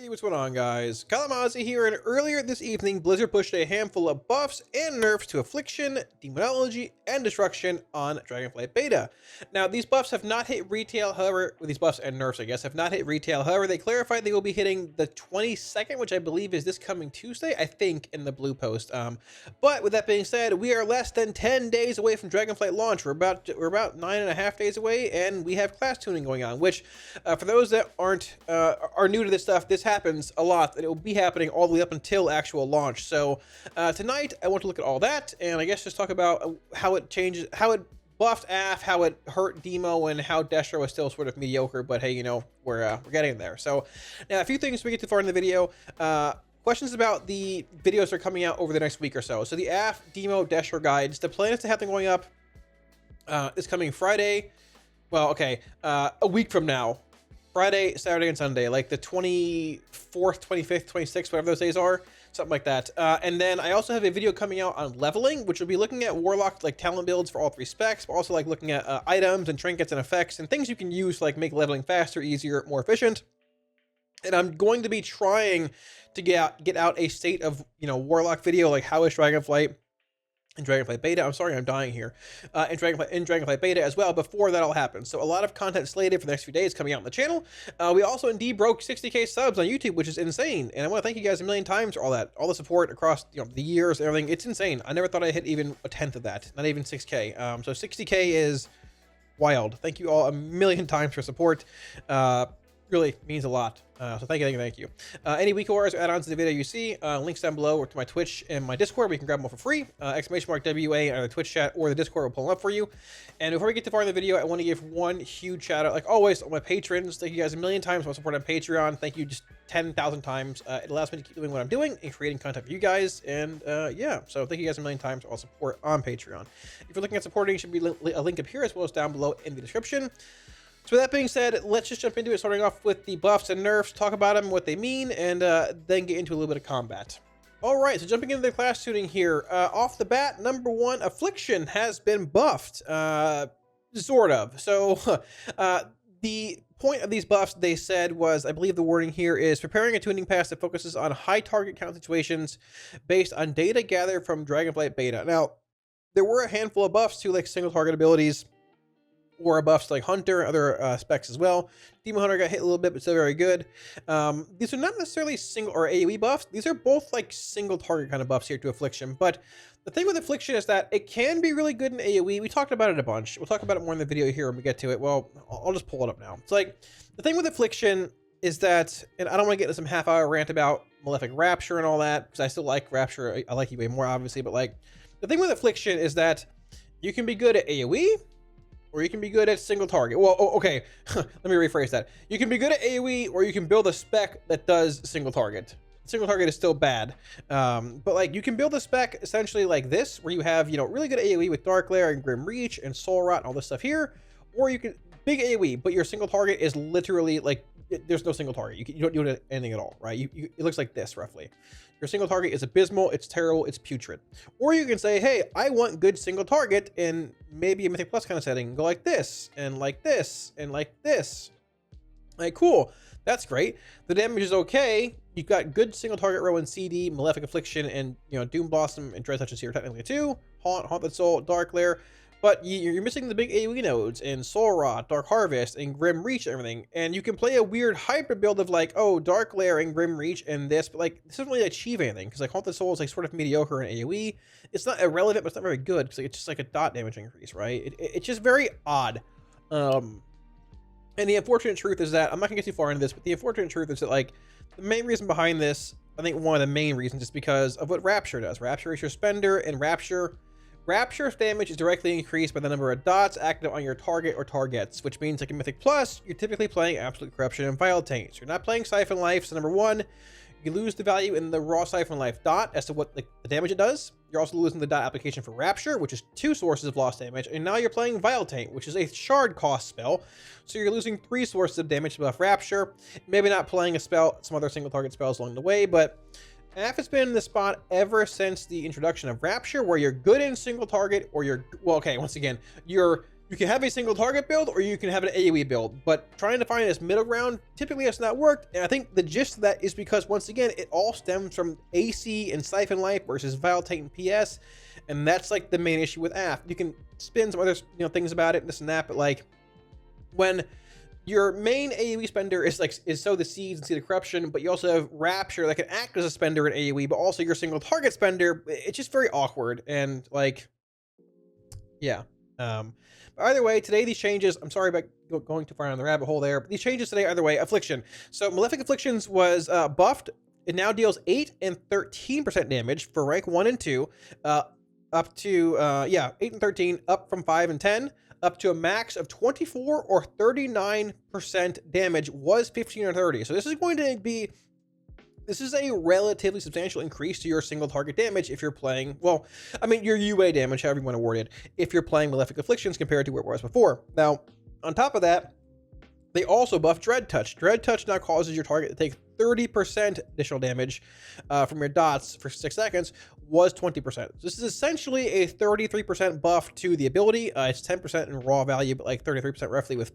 Hey, what's going on, guys? Kalamazi here, and earlier this evening, Blizzard pushed a handful of buffs and nerfs to Affliction, Demonology, and Destruction on Dragonflight Beta. Now, these buffs have not hit retail, however, these buffs and nerfs, I guess, have not hit retail. However, they clarified they will be hitting the 22nd, which I believe is this coming Tuesday, I think, in the blue post. But with that being said, we are less than 10 days away from Dragonflight launch. We're about 9.5 days away, and we have class tuning going on, which, for those that are new to this stuff, this happens a lot, and it will be happening all the way up until actual launch. So tonight I want to look at all that, and I guess just talk about how it changes, how it buffed AF, how it hurt Demo, and how Destro is still sort of mediocre. But hey, you know, we're getting there. So now a few things we get too far in the video. Questions about the videos that are coming out over the next week or so. So the AF, Demo, Destro guides. The plan is to have them going up this coming Friday. Well, okay, a week from now. Friday, Saturday, and Sunday, like the 24th, 25th, 26th, whatever those days are, something like that. And then I also have a video coming out on leveling, which will be looking at Warlock, like talent builds for all three specs, but also like looking at items and trinkets and effects and things you can use to like make leveling faster, easier, more efficient. And I'm going to be trying to get out a state of, you know, Warlock video, like how is Dragonflight in Dragonflight Beta. I'm sorry, I'm dying here. In Dragonflight Beta as well, before that all happens. So a lot of content slated for the next few days coming out on the channel. We also indeed broke 60k subs on YouTube, which is insane. And I want to thank you guys a million times for all that, all the support across, you know, the years and everything. It's insane. I never thought I'd hit even a tenth of that, not even 6k. So 60k is wild. Thank you all a million times for support. Really means a lot. So thank you. Any week orders or add-ons to the video you see, links down below, or to my Twitch and my Discord, where you can grab them all for free. Exclamation mark WA on the Twitch chat or the Discord will pull them up for you. And before we get too far in the video, I want to give one huge shout out, like always, to my patrons. Thank you guys a million times for support on Patreon. Thank you just 10,000 times. It allows me to keep doing what I'm doing and creating content for you guys. And yeah, so thank you guys a million times for all support on Patreon. If you're looking at supporting, it should be a link up here as well as down below in the description. So with that being said, let's just jump into it, starting off with the buffs and nerfs, talk about them, what they mean, and then get into a little bit of combat. All right, so jumping into the class tuning here. Off the bat, number one, Affliction has been buffed, sort of. So the point of these buffs, they said, was, I believe the wording here is preparing a tuning pass that focuses on high target count situations based on data gathered from Dragonflight Beta. Now, there were a handful of buffs to like single target abilities, or buffs like Hunter, other specs as well. Demon Hunter got hit a little bit, but still very good. These are not necessarily single or AOE buffs. These are both like single target kind of buffs here to Affliction. But the thing with Affliction is that it can be really good in AOE. We talked about it a bunch. We'll talk about it more in the video here when we get to it. Well, I'll just pull it up now. It's like, the thing with Affliction is that, and I don't want to get into some half-hour rant about Malefic Rapture and all that, because I still like Rapture. I like you way more, obviously. But like, the thing with Affliction is that you can be good at AOE, or you can be good at single target. Well, okay, let me rephrase that. You can be good at AoE, or you can build a spec that does single target. Single target is still bad, but like you can build a spec essentially like this, where you have, you know, really good AoE with Dark Lair and Grim Reach and Soul Rot and all this stuff here, or you can big AoE, but your single target is literally like there's no single target. You don't do anything at all, right? It looks like this roughly. Your single target is abysmal, it's terrible, it's putrid. Or you can say, hey, I want good single target in maybe a Mythic Plus kind of setting. Go like this, and like this, and like this. Like, cool, that's great. The damage is okay. You've got good single target row in CD, Malefic Affliction, and, you know, Doom Blossom and Dread Touches here technically too. Haunted Soul, Dark Lair. But you're missing the big AoE nodes in Soul Rot, Dark Harvest, and Grim Reach and everything. And you can play a weird hybrid build of like, oh, Dark Lair and Grim Reach and this, but like, this doesn't really achieve anything, because like Haunted Soul is like sort of mediocre in AoE. It's not irrelevant, but it's not very good, because like, it's just like a dot damage increase, right? It's just very odd. And the unfortunate truth is that, I'm not gonna get too far into this, but the unfortunate truth is that like, the main reason behind this, I think one of the main reasons, is because of what Rapture does. Rapture is your spender, and Rapture's damage is directly increased by the number of dots active on your target or targets, which means like in Mythic Plus, you're typically playing Absolute Corruption and Vile Taint. So you're not playing Siphon Life, so number one, you lose the value in the raw Siphon Life dot as to what the damage it does. You're also losing the dot application for Rapture, which is 2 sources of lost damage, and now you're playing Vile Taint, which is a shard cost spell, so you're losing 3 sources of damage to buff Rapture. Maybe not playing a spell, some other single target spells along the way, but AF has been in the spot ever since the introduction of Rapture, where you're good in single target, or you're, well, okay, once again, you're You can have a single target build or you can have an AoE build, but trying to find this middle ground typically has not worked. And I think the gist of that is because, once again, it all stems from AC and Siphon Life versus Vile Titan PS, and that's like the main issue with AF. You can spin some other things about it, this and that, but like when your main AoE spender is Sow the Seeds and See the Corruption, but you also have Rapture that can act as a spender in AoE, but also your single target spender, it's just very awkward. And like, yeah. Either way, today these changes, I'm sorry about going too far on the rabbit hole there, but these changes today, either way, Affliction. So Malefic Afflictions was buffed. It now deals 8 and 13% damage for rank 1 and 2, up to, 8 and 13, up from 5 and 10, up to a max of 24 or 39% damage, was 15 or 30. So this is going to be, this is a relatively substantial increase to your single target damage if you're playing, well, I mean, your UA damage, however you want to word it, if you're playing Malefic Afflictions compared to where it was before. Now, on top of that, they also buff Dread Touch. Dread Touch now causes your target to take 30% additional damage from your dots for 6 seconds, was 20%. So this is essentially a 33% buff to the ability. It's 10% in raw value, but like 33% roughly with,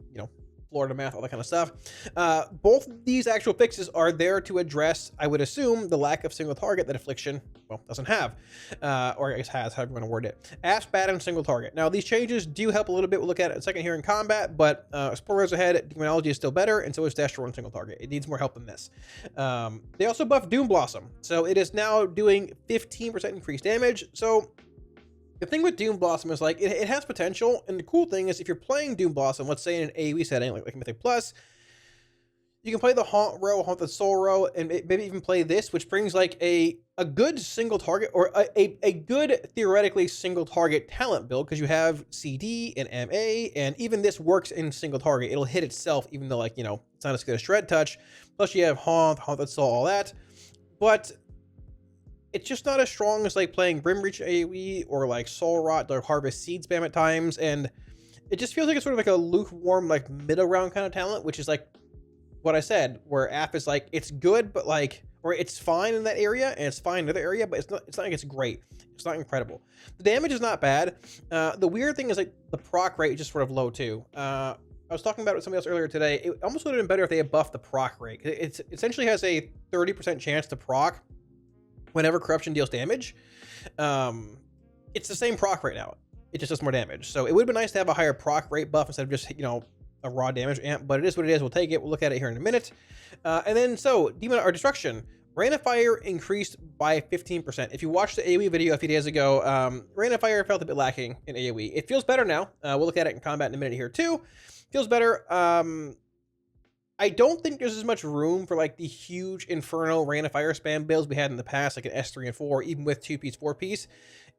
Florida math, all that kind of stuff. Both of these actual fixes are there to address, I would assume, the lack of single target that Affliction, well, doesn't have. Or I guess has, however you want to word it. Asp and single target. Now, these changes do help a little bit. We'll look at it in a second here in combat, but spoilers ahead, Demonology is still better, and so is Destro on single target. It needs more help than this. They also buff Doom Blossom. So it is now doing 15% increased damage. So the thing with Doom Blossom is like it has potential, and the cool thing is if you're playing Doom Blossom, let's say in an AoE setting like Mythic Plus, you can play the Haunt row, Haunted Soul row, and maybe even play this, which brings like a good single target, or a good theoretically single target talent build, because you have CD and MA, and even this works in single target. It'll hit itself, even though like it's not as good as Shred Touch. Plus you have Haunted Soul, all that, but it's just not as strong as like playing Brimreach AoE or like Soul Rot or Harvest Seed spam at times, and it just feels like it's sort of like a lukewarm, like middle round kind of talent, which is like what I said, where AF is like it's good, but like, or it's fine in that area and it's fine in another area, but it's not like it's great. It's not incredible. The damage is not bad. The weird thing is like the proc rate is just sort of low too. I was talking about it with somebody else earlier today. It almost would have been better if they had buffed the proc rate. It essentially has a 30% chance to proc whenever Corruption deals damage. It's the same proc right now. It just does more damage. So it would have been nice to have a higher proc rate buff instead of just, a raw damage amp, but it is what it is. We'll take it. We'll look at it here in a minute. And then, so, Demon or Destruction. Rain of Fire increased by 15%. If you watched the AoE video a few days ago, Rain of Fire felt a bit lacking in AoE. It feels better now. We'll look at it in combat in a minute here too. Feels better. I don't think there's as much room for like the huge Inferno Rain of Fire spam builds we had in the past, like an S3 and 4, even with 2-piece, 4-piece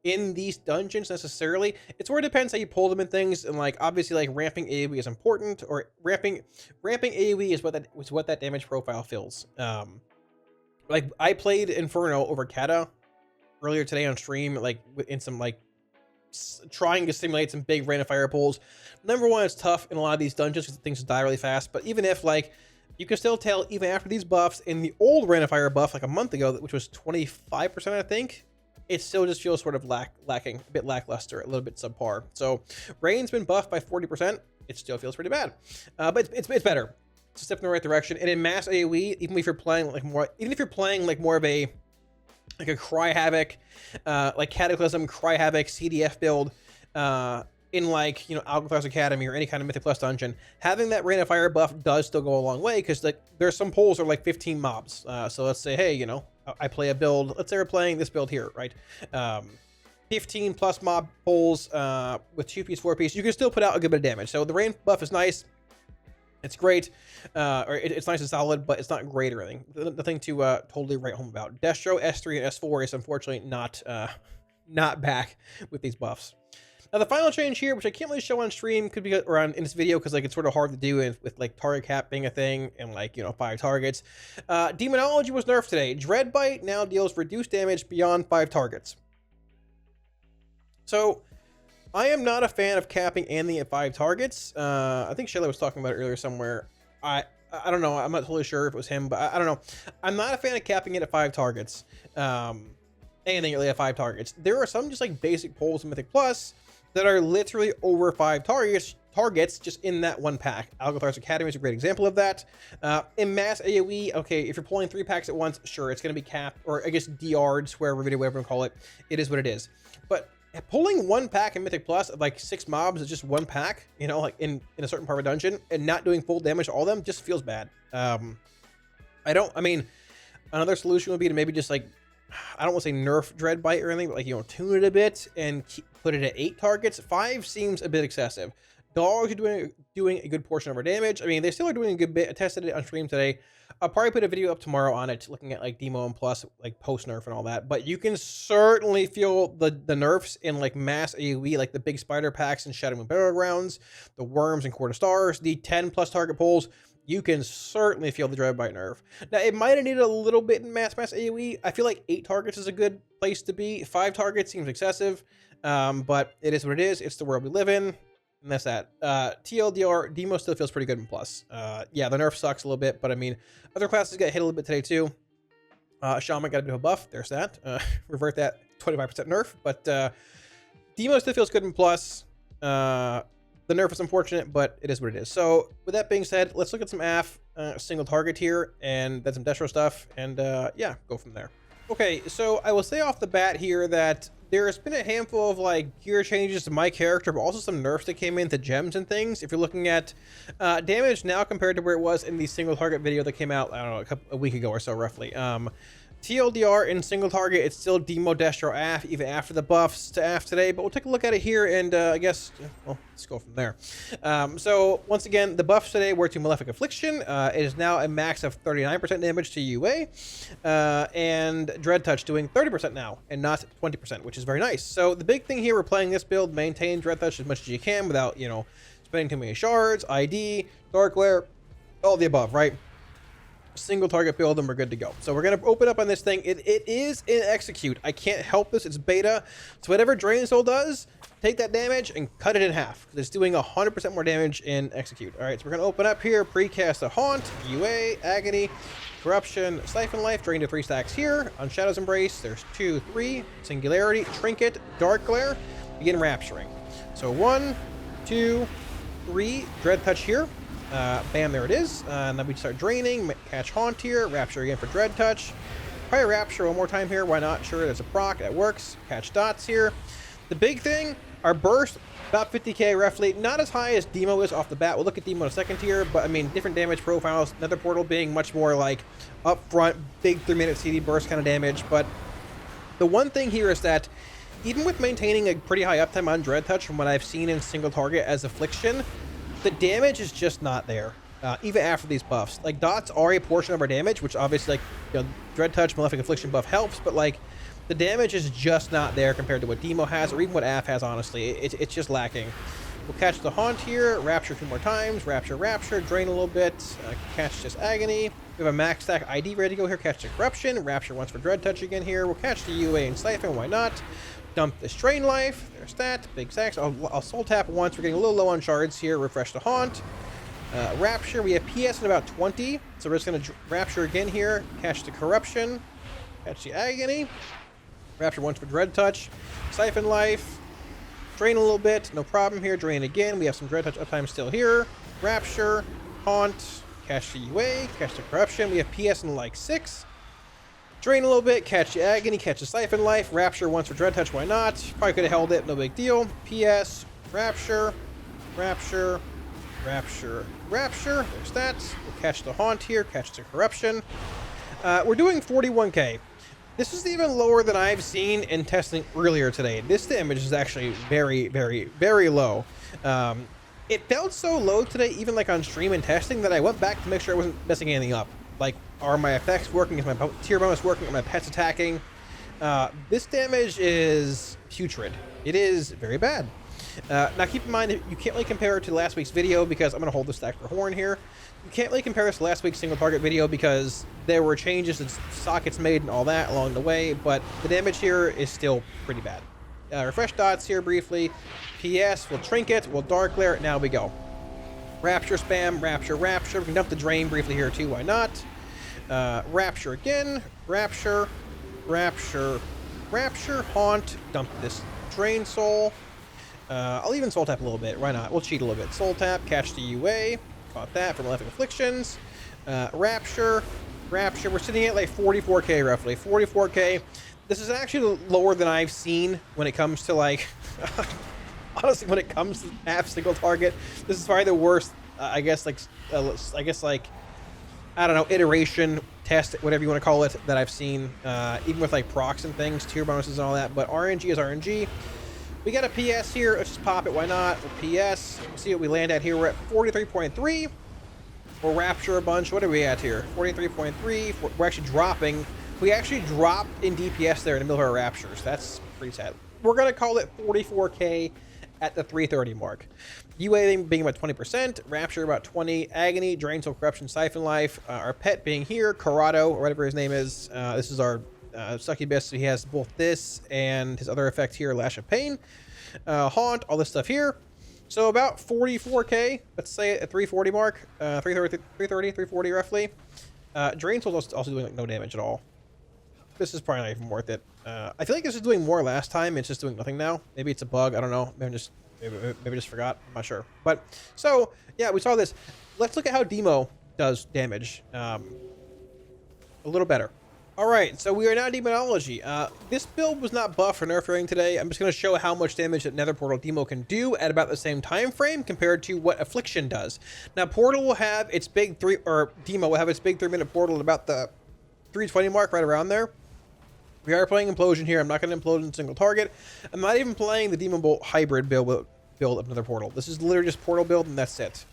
in these dungeons necessarily. It's where it depends how you pull them in things, and like obviously like ramping AoE is important, or ramping AoE is what that damage profile fills. Like I played Inferno over Kata earlier today on stream, like in some like trying to simulate some big Rain of Fire pulls. Number one, it's tough in a lot of these dungeons because things die really fast, but even if like you can still tell, even after these buffs, in the old Rain of Fire buff like a month ago, which was 25%, I think, it still just feels sort of lacking, a bit lackluster, a little bit subpar. So Rain's been buffed by 40%. It still feels pretty bad, but it's better. It's a step in the right direction. And in mass AoE, even if you're playing like more of a like a Cry Havoc, like Cataclysm, Cry Havoc, CDF build, in like, Alcatraz Academy or any kind of Mythic Plus dungeon, having that Rain of Fire buff does still go a long way, because like there's some pulls are like 15 mobs. So let's say, hey, I play a build, let's say we're playing this build here, right? 15 plus mob pulls with 2-piece, 4-piece, you can still put out a good bit of damage. So the Rain buff is nice. It's great, or it's nice and solid, but it's not great or anything. Nothing to totally write home about. Destro S3 and S4 is unfortunately not back with these buffs. Now the final change here, which I can't really show on stream, could be around in this video because like it's sort of hard to do with like target cap being a thing and like 5 targets. Demonology was nerfed today. Dreadbite now deals reduced damage beyond 5 targets. So I am not a fan of capping Anthony at 5 targets. I think Shayla was talking about it earlier somewhere. I don't know. I'm not totally sure if it was him, but I don't know. I'm not a fan of capping it at 5 targets. Anything really at 5 targets. There are some just like basic pulls in Mythic Plus that are literally over 5 targets just in that one pack. Algothar's Academy is a great example of that. In mass AoE, okay, if you're pulling 3 packs at once, sure, it's going to be capped, or I guess DR'd, square video, whatever you call it. It is what it is. But pulling 1 pack in Mythic Plus of like 6 mobs is just 1 pack, you know, like in a certain part of a dungeon, and not doing full damage to all of them just feels bad. I mean, another solution would be to maybe just like, I don't want to say nerf Dreadbite or anything, but like, you know, tune it a bit and put it at 8 targets. 5 seems a bit excessive. Dogs are doing a good portion of our damage. I mean, they still are doing a good bit. I tested it on stream today. I'll probably put a video up tomorrow on it, looking at like demo and plus, like post nerf and all that. But you can certainly feel the nerfs in like mass AoE, like the big spider packs and Shadow Moon Battlegrounds, the worms and Quarter Stars, the 10 plus target pulls. You can certainly feel the Dreadbite nerf. Now, it might have needed a little bit in mass AoE. I feel like 8 targets is a good place to be. 5 targets seems excessive, but it is what it is. It's the world we live in, and that's that. TLDR, Demo still feels pretty good in plus. Yeah, the nerf sucks a little bit, but I mean, other classes got hit a little bit today too. Shaman got a bit of a buff. There's that. Revert that 25% nerf, but Demo still feels good in plus. The nerf is unfortunate, but it is what it is. So with that being said, let's look at some AF single target here, and then some Destro stuff, and yeah, go from there. Okay, so I will say off the bat here that there's been a handful of like gear changes to my character, but also some nerfs that came into gems and things. If you're looking at damage now compared to where it was in the single target video that came out, I don't know, a week ago or so roughly. TLDR in single target, it's still Demo Destro AF even after the buffs to AF today, but we'll take a look at it here, and I guess, well, let's go from there. So once again, the buffs today were to Malefic Affliction. It is now a max of 39% damage to UA, and Dread Touch doing 30% now and not 20%, which is very nice. So the big thing here, we're playing this build, maintain Dread Touch as much as you can without, you know, spending too many shards, ID, Dark Glare, all the above, right? Single target build, and we're good to go. So we're going to open up on this thing. It is in execute. I can't help this. It's beta. So whatever Drain Soul does, take that damage and cut it in half. It's doing 100% more damage in execute. All right, so we're going to open up here. Precast a Haunt, UA, Agony, Corruption, Siphon Life, drain to 3 stacks here. On Shadow's Embrace, there's 2, 3, Singularity, Trinket, Dark Glare, begin Rapturing. So 1, 2, 3, Dread Touch here. Bam, there it is. And then we start draining, catch Haunt here, Rapture again for Dread Touch. Probably Rapture one more time here, why not? Sure, there's a proc, that works. Catch Dots here. The big thing, our burst, about 50k roughly, not as high as Demo is off the bat. We'll look at Demo in a second here, but I mean, different damage profiles. Nether Portal being much more like upfront, big 3-minute CD burst kind of damage. But the one thing here is that even with maintaining a pretty high uptime on Dread Touch from what I've seen in single target as Affliction, the damage is just not there, even after these buffs. Like, dots are a portion of our damage, which obviously, like, you know, Dread Touch, Malefic Affliction buff helps, but, like, the damage is just not there compared to what Demo has, or even what AF has, honestly. It's just lacking. We'll catch the Haunt here, Rapture 2 more times, Rapture, drain a little bit, catch this Agony. We have a max stack ID ready to go here, catch the Corruption, Rapture once for Dread Touch again here. We'll catch the UA and Siphon, why not? Dump this Drain Life, there's that, big stacks. I'll soul tap once, we're getting a little low on shards here, refresh the Haunt. Rapture, we have PS in about 20, so we're just going to Rapture again here, catch the Corruption, catch the Agony, Rapture once for Dread Touch, Siphon Life, drain a little bit, no problem here, drain again, we have some Dread Touch uptime still here, Rapture, Haunt, catch the UA, catch the Corruption, we have PS in like 6, drain a little bit, catch the Agony, catch the Siphon Life, Rapture once for Dread Touch, why not? Probably could have held it, no big deal. PS, Rapture, Rapture, Rapture, Rapture, there's that. We'll catch the Haunt here, catch the Corruption. We're doing 41k. This is even lower than I've seen in testing earlier today. This damage is actually very, very, very low. It felt so low today, even like on stream and testing, that I went back to make sure I wasn't messing anything up. Like, are my effects working? Is my tier bonus working? Are my pets attacking? This damage is putrid. It is very bad. Now keep in mind, you can't really compare it to last week's video because I'm going to hold the stack for Horn here. You can't really compare this to last week's single target video because there were changes and sockets made and all that along the way, but the damage here is still pretty bad. Refresh dots here briefly. PS, we'll Trinket, we'll Dark Glare, now we go. Rapture spam, Rapture, Rapture. We can dump the Drain briefly here too, why not? Rapture again, Rapture, Rapture, Rapture, Haunt, dump this Drain Soul. I'll even soul tap a little bit. Why not? We'll cheat a little bit. Soul tap, catch the UA. Caught that from Malefic Afflictions. Rapture. Rapture. We're sitting at like 44k roughly. 44k. This is actually lower than I've seen when it comes to like... honestly, when it comes to half single target, this is probably the worst, I guess like, I don't know, iteration, test, whatever you want to call it, that I've seen, even with like procs and things, tier bonuses and all that, but RNG is RNG. We got a PS here, let's just pop it, why not? PS, we'll see what we land at here. We're at 43.3. We'll Rapture a bunch. What are we at here? 43.3. We're actually dropping. We actually dropped in DPS there in the middle of our Raptures. That's pretty sad. We're going to call it 44k at the 330 mark. UA being about 20%, Rapture about 20, Agony, Drain Soul, Corruption, Siphon Life, our pet being here, Corrado, or whatever his name is. This is our succubus. He has both this and his other effect here, Lash of Pain, Haunt, all this stuff here. So about 44k, let's say at 340 mark, 330, 340 roughly. Drain Soul is also doing like no damage at all. This is probably not even worth it. I feel like this is doing more last time. It's just doing nothing now. Maybe it's a bug. I don't know. Maybe just forgot. I'm not sure. But so yeah, we saw this. Let's look at how Demo does damage. A little better. All right, so we are now Demonology. This build was not buffed or nerfed during today. I'm just going to show how much damage that Nether Portal Demo can do at about the same time frame compared to what Affliction does. Now, Portal will have its big Demo will have its big 3-minute portal at about the 320 mark, right around there. We are playing Implosion here. I'm not going to implode in a single target. I'm not even playing the Demon Bolt hybrid build of Nether Portal. This is literally just Portal build, and that's it.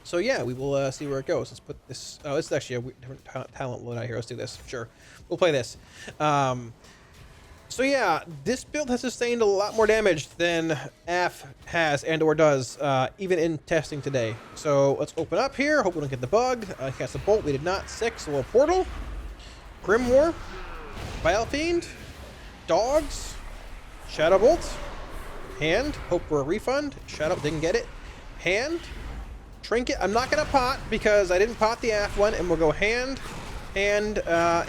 So yeah, we will see where it goes. Let's put this... Oh, this is actually a different talent loadout here. Let's do this. Sure. We'll play this. So yeah, this build has sustained a lot more damage than AF has and or does, even in testing today. So let's open up here. Hope we don't get the bug. Cast a Bolt. We did not. 6. So we'll Portal. Grimoire. Fiend. Dogs. Shadow Bolt. Hand. Hope for a refund. Shadow. Didn't get it. Hand. Trinket. I'm not going to pot because I didn't pot the AF one, and we'll go hand, and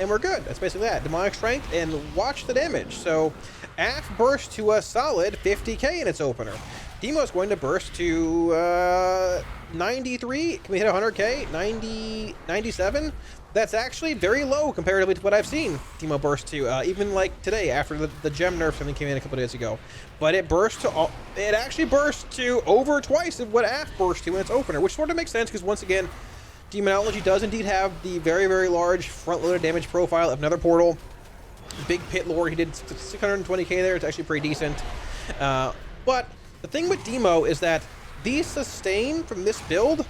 we're good. That's basically that. Demonic Strength, and watch the damage. So AF burst to a solid 50k in its opener. Demo's going to burst to 93. Can we hit 100k? 90, 97? That's actually very low comparatively to what I've seen Demo burst to, even like today after the gem nerf something came in a couple days ago. But it burst to, it actually burst to over twice of what AF burst to in its opener, which sort of makes sense because once again, Demonology does indeed have the very, very large front-loaded damage profile of Nether Portal. Big Pit Lord, he did 620k there. It's actually pretty decent. But the thing with Demo is that the sustain from this build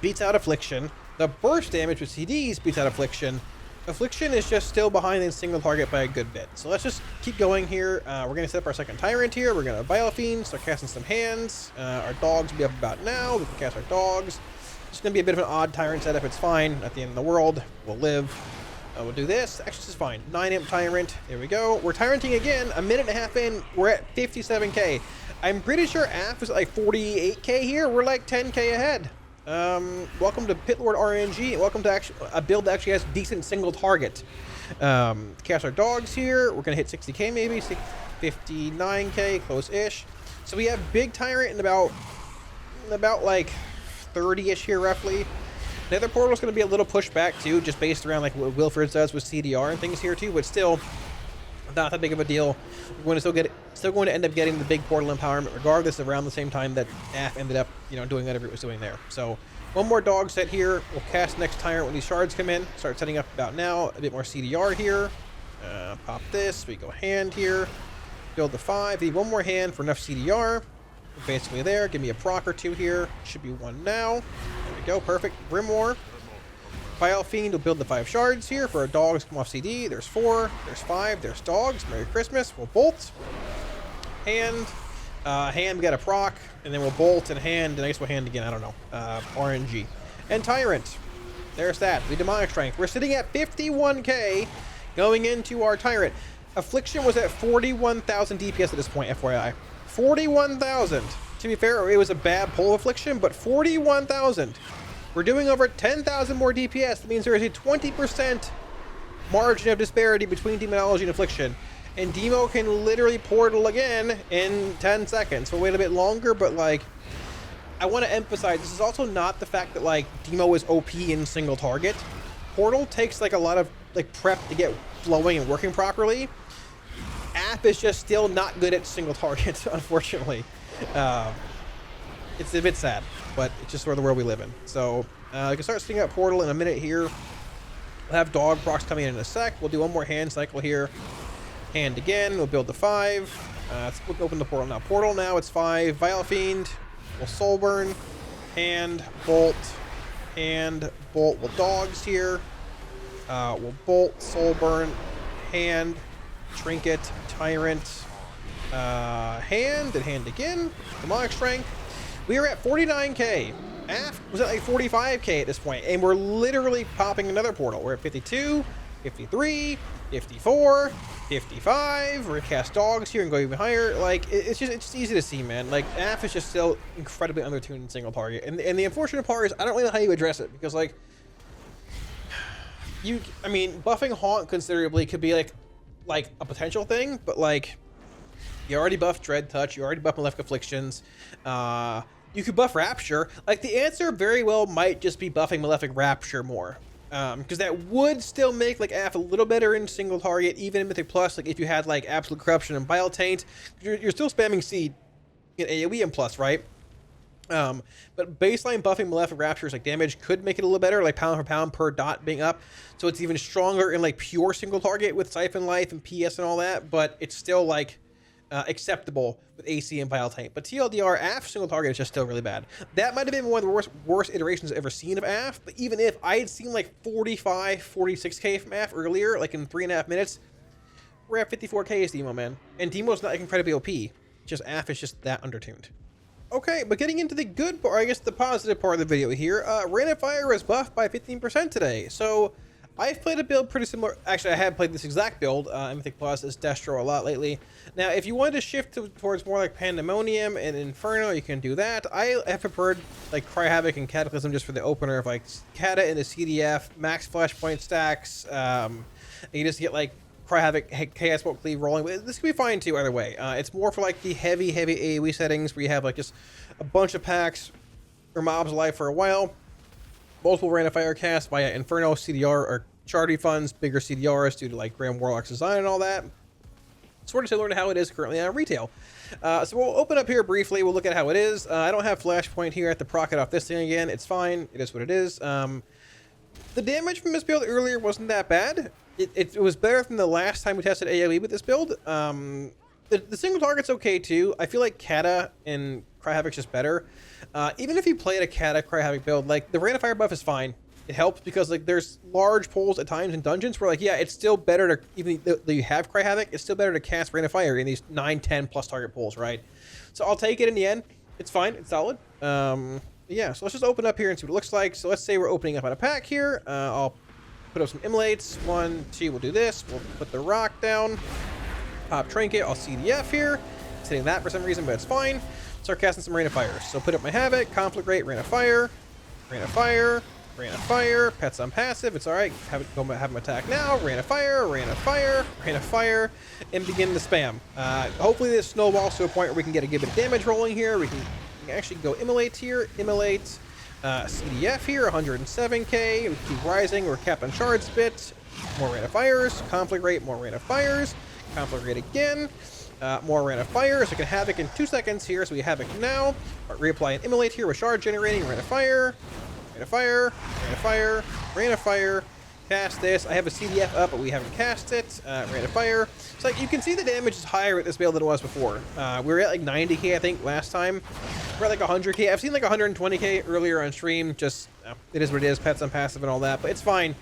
beats out Affliction. The burst damage with CDs beats out Affliction. Affliction is just still behind in single target by a good bit. So let's just keep going here. We're going to set up our second Tyrant here. We're going to Biofiend, start casting some hands. Our dogs will be up about now. We can cast our dogs. It's going to be a bit of an odd Tyrant setup. It's fine. At the end of the world, we'll live. We'll do this. Actually, this is fine. 9-imp Tyrant. There we go. We're Tyranting again. A minute and a half in. We're at 57k. I'm pretty sure AF was at like 48k here. We're like 10k ahead. Welcome to Pitlord RNG. Welcome to a build that actually has decent single target. Cast our dogs here. We're gonna hit 60k maybe, 59k, close-ish. So we have big Tyrant in about like 30-ish here roughly. Nether Portal is gonna be a little pushed back too, just based around like what Wilfred does with CDR and things here too, but still not that big of a deal. We're going to still going to end up getting the big portal empowerment regardless, around the same time that AF ended up, doing whatever it was doing there. So one more dog set here. We'll cast next Tyrant when these shards come in. Start setting up about now. A bit more CDR here. Pop this. We go hand here. Build the 5. Need one more hand for enough CDR. We're basically there. Give me a proc or 2 here. Should be 1 now. There we go. Perfect. Grimoire. Fiend will build the 5 shards here for our dogs come off CD. There's 4, there's 5, there's dogs. Merry Christmas. We'll bolt. Hand. Hand, we got a proc. And then we'll bolt and hand. And I guess we'll hand again. I don't know. RNG. And Tyrant. There's that. We Demonic Strength. We're sitting at 51k going into our Tyrant. Affliction was at 41,000 DPS at this point, FYI. 41,000. To be fair, it was a bad pull Affliction, but 41,000. We're doing over 10,000 more DPS. That means there is a 20% margin of disparity between Demonology and Affliction. and Demo can literally portal again in 10 seconds. We'll wait a bit longer, but like, I want to emphasize, this is also not the fact that like Demo is OP in single target. Portal takes like a lot of like prep to get flowing and working properly. App is just still not good at single targets, unfortunately. It's a bit sad, but it's just sort of the world we live in. So I can start setting up Portal in a minute here. We'll have dog procs coming in a sec. We'll do one more hand cycle here. Hand again. We'll build the 5. Let's open the portal now. Portal now. It's 5. Vile Fiend. We'll Soul Burn. Hand. Bolt. Hand. Bolt. We'll dogs here. We'll Bolt. Soul Burn. Hand. Trinket. Tyrant. Hand. And hand again. Demonic Strength. We are at 49k. AF was at like 45k at this point, and we're literally popping another portal. We're at 52, 53, 54, 55. We're gonna cast dogs here and go even higher. Like it's just easy to see, man. Like AF is just still incredibly undertuned in single target, and the unfortunate part is I don't really know how you address it, because like I mean, buffing Haunt considerably could be like a potential thing, but like you already buffed Dread Touch, you already buffed Malefic Afflictions. You could buff Rapture. Like, the answer very well might just be buffing Malefic Rapture more. Because that would still make, like, AF a little better in single target, even in Mythic Plus. Like, if you had, like, Absolute Corruption and Bile Taint, you're still spamming Seed in AoE and Plus, right? But baseline buffing Malefic Rapture's, like, damage could make it a little better, like, pound for pound per dot being up. So it's even stronger in, like, pure single target with Siphon Life and PS and all that. But it's still, like, acceptable with AC and Vile Taint. But TLDR, AF single target is just still really bad. That might have been one of the worst iterations I've ever seen of AF, but even if I had seen like 45, 46k from AF earlier, like in 3.5 minutes, we're at 54k as Demo, man. And Demo's not like incredibly OP. Just AF is just that undertuned. Okay, but getting into the good part, I guess the positive part of the video here, Rain of Fire was buffed by 15% today. So I've played a build pretty similar. Actually, I have played this exact build in Mythic Plus as Destro a lot lately. Now, if you wanted to shift towards more like Pandemonium and Inferno, you can do that. I have preferred like Cry Havoc and Cataclysm just for the opener of like Cata in the CDF, max flashpoint stacks. And you just get like Cry Havoc, Chaos Bolt Cleave rolling. This could be fine too either way. It's more for like the heavy AoE settings where you have like just a bunch of packs or mobs alive for a while. Multiple Rain of Fire casts via Inferno, CDR, or Charity funds, bigger CDRs due to like Grand Warlock's design and all that. Sort of similar to how it is currently on retail. So we'll open up here briefly. We'll look at how it is. I don't have Flashpoint here. I have to proc it off this thing again. It's fine. It is what it is. The damage from this build earlier wasn't that bad. It was better than the last time we tested AoE with this build. The single target's okay too. I feel like Kata and Cry Havoc's just better. Even if you played a Kata Cry Havoc build, like the Rain of Fire buff is fine. It helps because like there's large pulls at times in dungeons where like, yeah, it's still better to, even though you have Cry Havoc, it's still better to cast Rain of Fire in these 9, 10 plus target pulls, right? So I'll take it in the end. It's fine. It's solid. Yeah, so let's just open up here and see what it looks like. So let's say we're opening up on a pack here. I'll put up some immolates. 1, 2, we'll do this. We'll put the rock down. Pop Trinket. I'll CDF here. It's hitting that for some reason, but it's fine. Start casting some Rain of Fire. So put up my Havoc, Conflict Rate, Rain of Fire, Rain of Fire, Rain of Fire, Pets on passive, it's alright. Have him attack now. Rain of Fire, Rain of Fire, Rain of Fire, and begin the spam. Hopefully this snowballs to a point where we can get a good bit of damage rolling here. We can actually go Immolate here, Immolate, CDF here, 107k. We keep rising. We're capped on shards a bit. More Rain of Fires, Conflict Rate, more Rain of Fires, Conflict Rate again. More Rain of Fire, so I can Havoc in 2 seconds here. So we Havoc now. Reapply an Immolate here with shard generating. Rain of Fire. Rain of Fire, Rain of Fire, Rain of Fire, cast this. I have a CDF up, but we haven't cast it. Rain of Fire. So like, you can see the damage is higher with this build than it was before. We were at like 90k, I think, last time. We're at like 100k. I've seen like 120k earlier on stream. Just, it is what it is, pets on passive and all that, but it's fine.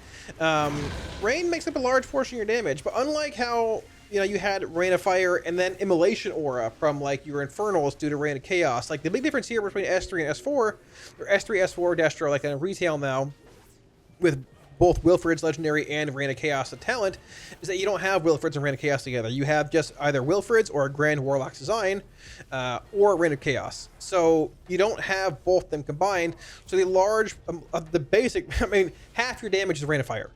Rain makes up a large portion of your damage, but unlike how, you know, you had Rain of Fire and then Immolation Aura from like your Infernals due to Rain of Chaos. Like the big difference here between S3 and S4, or S3, S4, Destro, like in retail now, with both Wilfred's Legendary and Rain of Chaos of talent, is that you don't have Wilfred's and Rain of Chaos together. You have just either Wilfred's or a Grand Warlock's Design, or Rain of Chaos. So you don't have both them combined. So the large, the basic, I mean, half your damage is Rain of Fire.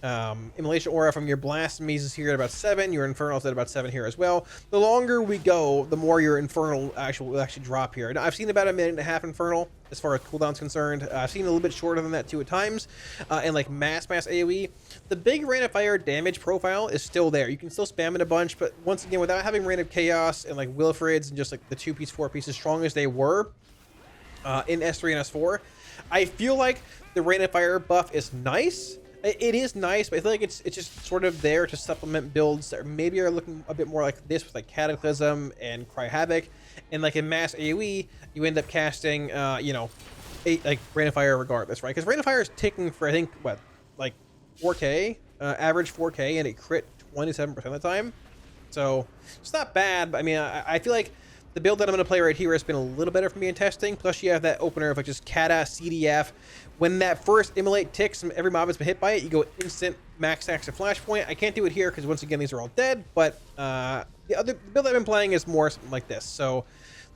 Immolation aura from your blasphemies is here at about 7. Your infernal's at about 7 here as well. The longer we go, the more your infernal will actually drop here. Now, I've seen about 1.5 minutes infernal as far as cooldown's concerned. I've seen a little bit shorter than that too at times. And like mass AOE, the big Rain of Fire damage profile is still there. You can still spam it a bunch, but once again, without having Rain of Chaos and like Wilfrids and just like the 2-piece, 4-piece as strong as they were in S3 and S4, I feel like the Rain of Fire buff is nice. It is nice, but I feel like it's just sort of there to supplement builds that maybe are looking a bit more like this with like Cataclysm and Cry Havoc. And like in mass AoE, you end up casting, you know, like Rain of Fire regardless, right? Because Rain of Fire is ticking for, I think, what, like 4K, average 4K, and it crit 27% of the time. So it's not bad, but I mean, I feel like the build that I'm going to play right here has been a little better for me in testing. Plus, you have that opener of like just Kata, CDF. When that first Immolate ticks and every mob has been hit by it, you go instant max axe to flashpoint. I can't do it here because once again, these are all dead. But the build I've been playing is more something like this. So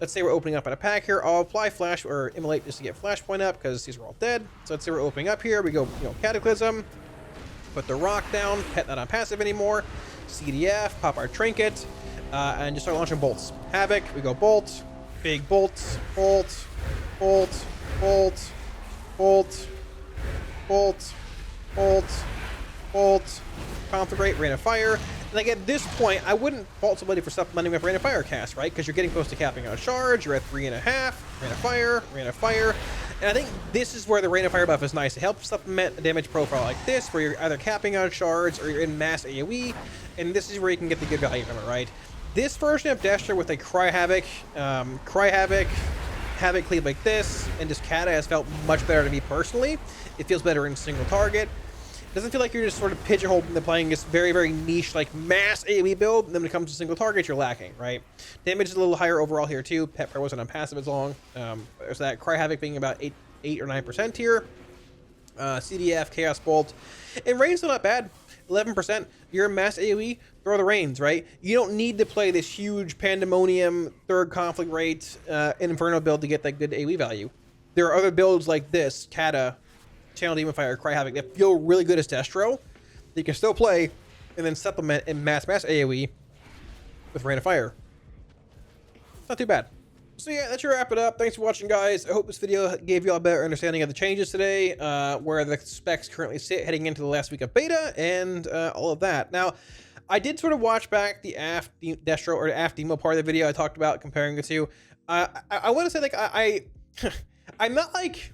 let's say we're opening up on a pack here. I'll apply flash or Immolate just to get flashpoint up because these are all dead. So let's say we're opening up here. We go, you know, Cataclysm, put the rock down, pet not on passive anymore. CDF, pop our trinket. And just start launching bolts. Havoc, we go bolt, big bolts, bolt, bolt, bolt, bolt, bolt, bolt, bolt, conflagrate, Rain of Fire. And like at this point, I wouldn't fault somebody for supplementing with Rain of Fire cast, right? Because you're getting close to capping on a charge, you're at 3.5, Rain of Fire, Rain of Fire. And I think this is where the Rain of Fire buff is nice. It helps supplement a damage profile like this, where you're either capping on shards or you're in mass AoE. And this is where you can get the good value from it, right? This version of Destro with a Cry Havoc, Havoc cleave like this, and just Kata has felt much better to me personally. It feels better in single target. It doesn't feel like you're just sort of pigeonholed into playing this very, very niche, like mass AoE build, and then when it comes to single target, you're lacking, right? Damage is a little higher overall here too. Pepper wasn't on passive as long. There's that Cry Havoc being about 8 or 9% here. CDF, Chaos Bolt, and Rain's still not bad. 11%. You're in mass AoE, throw the Rains, right? You don't need to play this huge Pandemonium, third conflict rate, Inferno build to get that good AoE value. There are other builds like this, Kata, Channel Demon Fire, Cry Havoc, that feel really good as Destro. That you can still play and then supplement in mass AoE with Rain of Fire. It's not too bad. So yeah, that should wrap it up. Thanks for watching, guys. I hope this video gave you all a better understanding of the changes today, where the specs currently sit heading into the last week of beta, and all of that. Now, I did sort of watch back the AF Destro or AF demo part of the video I talked about comparing the two. I want to say, like, I'm not like,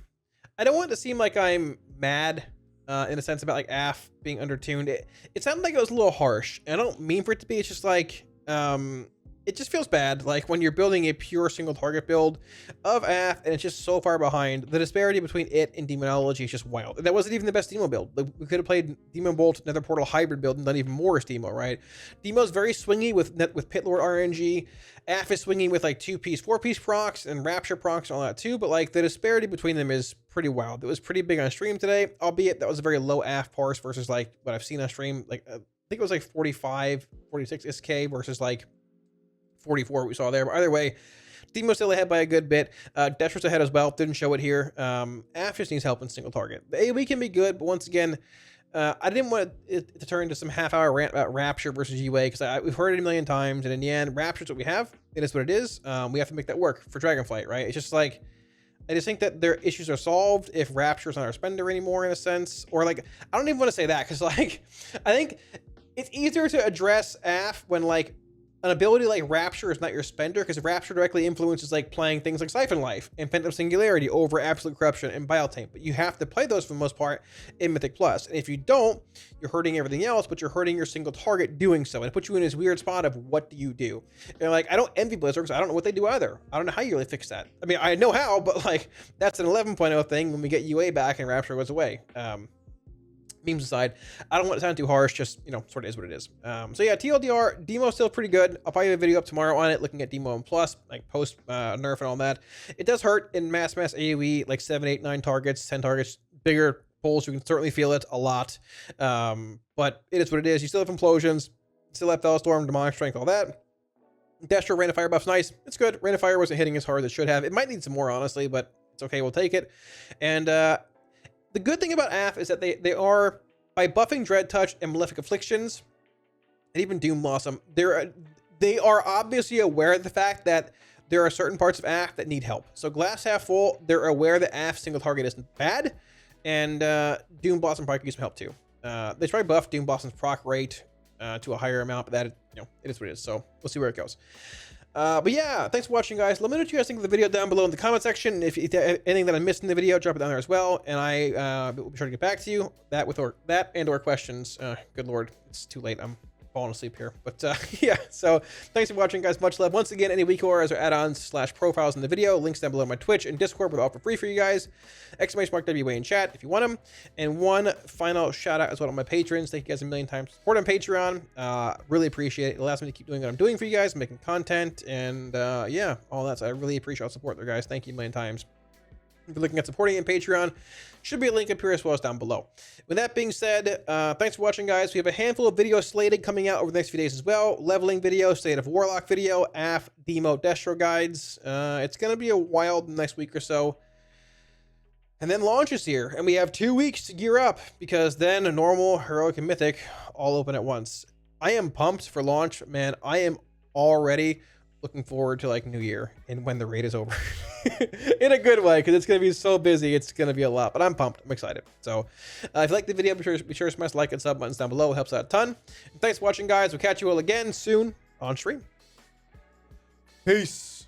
I don't want it to seem like I'm mad in a sense about like AF being undertuned. It sounded like it was a little harsh, and I don't mean for it to be. It's just like, it just feels bad, like when you're building a pure single target build of AF and it's just so far behind. The disparity between it and Demonology is just wild. And that wasn't even the best Demo build. Like, we could have played Demon Bolt, Nether Portal hybrid build, and done even more as Demo, right? Demo's very swingy with Pit Lord RNG. AF is swinging with like 2-piece, 4-piece procs and Rapture procs and all that too. But like the disparity between them is pretty wild. It was pretty big on stream today, albeit that was a very low AF parse versus like what I've seen on stream. Like I think it was like 45, 46 SK versus like 44 we saw there. But either way, Demo's still ahead by a good bit. Destro's ahead as well. Didn't show it here. AF just needs help in single target. The AoE can be good, but once again, I didn't want it to turn into some half-hour rant about Rapture versus UA, because we've heard it a million times, and in the end, Rapture's what we have. It is what it is. We have to make that work for Dragonflight, right? It's just like, I just think that their issues are solved if Rapture's not our spender anymore, in a sense. Or like, I don't even want to say that, because like, I think it's easier to address AF when like, an ability like Rapture is not your spender, because Rapture directly influences like playing things like Siphon Life and Phantom Singularity over Absolute Corruption and Biotaint. But you have to play those for the most part in Mythic Plus. And if you don't, you're hurting everything else, but you're hurting your single target doing so. And it puts you in this weird spot of what do you do? And like, I don't envy Blizzard because I don't know what they do either. I don't know how you really fix that. I mean, I know how, but like, that's an 11.0 thing when we get UA back and Rapture goes away. Memes aside, I don't want to sound too harsh, just, you know, sort of is what it is. So yeah, TLDR, Demo's still pretty good. I'll probably have a video up tomorrow on it, looking at Demo and Plus, like post nerf and all that. It does hurt in mass AoE, like 7, 8, 9 targets, 10 targets, bigger pulls. You can certainly feel it a lot. But it is what it is. You still have implosions, still have Fellstorm, Demonic Strength, all that. Destro Rain of Fire buff's nice. It's good. Rain of Fire wasn't hitting as hard as it should have. It might need some more, honestly, but it's okay. We'll take it. And the good thing about AF is that they are by buffing Dread Touch and Malefic Afflictions, and even Doom Blossom, they are obviously aware of the fact that there are certain parts of AF that need help. So Glass Half Full, they're aware that AF single target isn't bad, and Doom Blossom probably could use some help too. They try buff Doom Blossom's proc rate to a higher amount, but that, it is what it is. So we'll see where it goes. But yeah, thanks for watching, guys. Let me know what you guys think of the video down below in the comment section. If anything that I missed in the video, drop it down there as well, and I will be sure to get back to you. That and or questions. Good lord, it's too late. I'm falling asleep here. But yeah, so thanks for watching, guys. Much love. Once again, any week cores or add-ons / profiles in the video, links down below my Twitch and Discord, with all for free for you guys. !WA in chat if you want them. And one final shout out as well to my patrons. Thank you guys a million times for support on Patreon. Really appreciate it. It allows me to keep doing what I'm doing for you guys, making content, and yeah, all that. So I really appreciate all the support there, guys. Thank you a million times. If you're looking at supporting in Patreon, should be a link up here as well as down below. With that being said, thanks for watching, guys. We have a handful of videos slated coming out over the next few days as well. Leveling video, State of Warlock video, AF, Demo, Destro guides. It's going to be a wild next week or so. And then launch is here, and we have 2 weeks to gear up, because then a normal, heroic, and mythic all open at once. I am pumped for launch, man. I am already looking forward to like New Year and when the raid is over. In a good way, because it's going to be so busy. It's going to be a lot, but I'm pumped. I'm excited. So if you like the video, be sure to smash the like and sub buttons down below. It helps out a ton. And thanks for watching, guys. We'll catch you all again soon on stream. Peace.